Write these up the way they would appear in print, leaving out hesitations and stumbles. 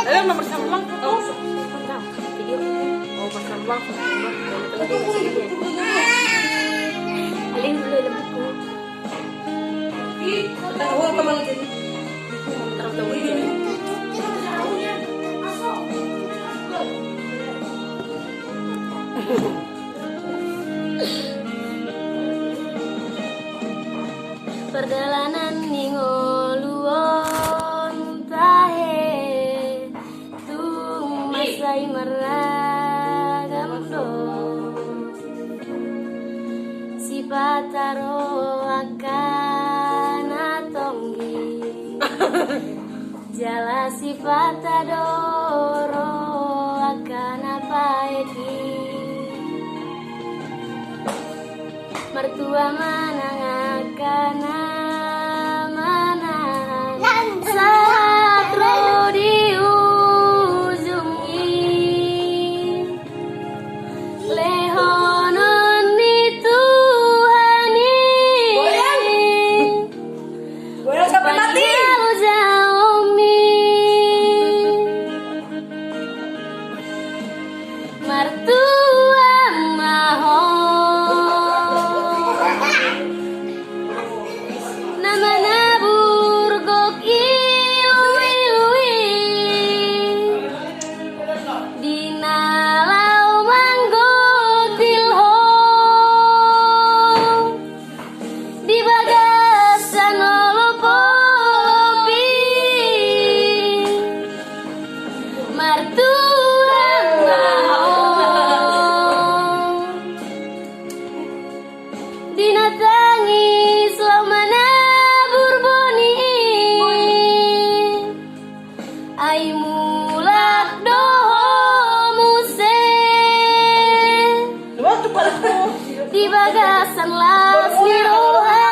Ayo nomor sambang. Oh, video. Oh, nomor sambang. Alin dulu lembut ko. Tahu ka man din. Tahu-tahu. Perjalanan ningoluon tahe tung masai meragam do si pataro akan atonggi jala si patadoro akan apa edi mertua manangakan manang satro diujungi lehonon dituhani Goyang sampai mati. jaumi mertua maho nama nabur gok iwi dinalau manggok tilho di bagasan olopopi mertua dinatangi selama nabur boni ai mulak doho muse Waktu pala. di bagasan las miroha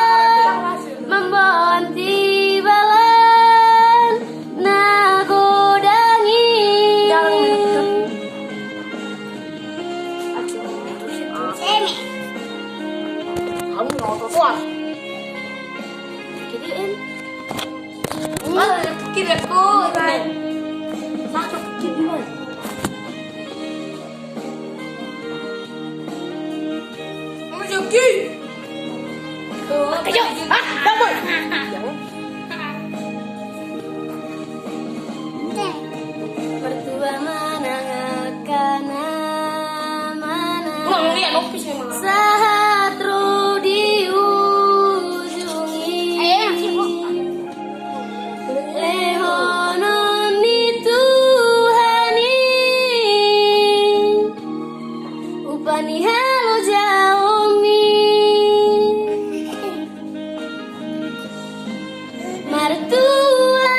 membonti balan nagodangi Kamu ngotot kuat. kidiin Pikir aku. sakit pikir gimana Kamu joki. ayo Dapat. mertua manangakan manang Mau lihat opis memang. Sahatro diujungi lehonon dituhani upani halo jaomi mertua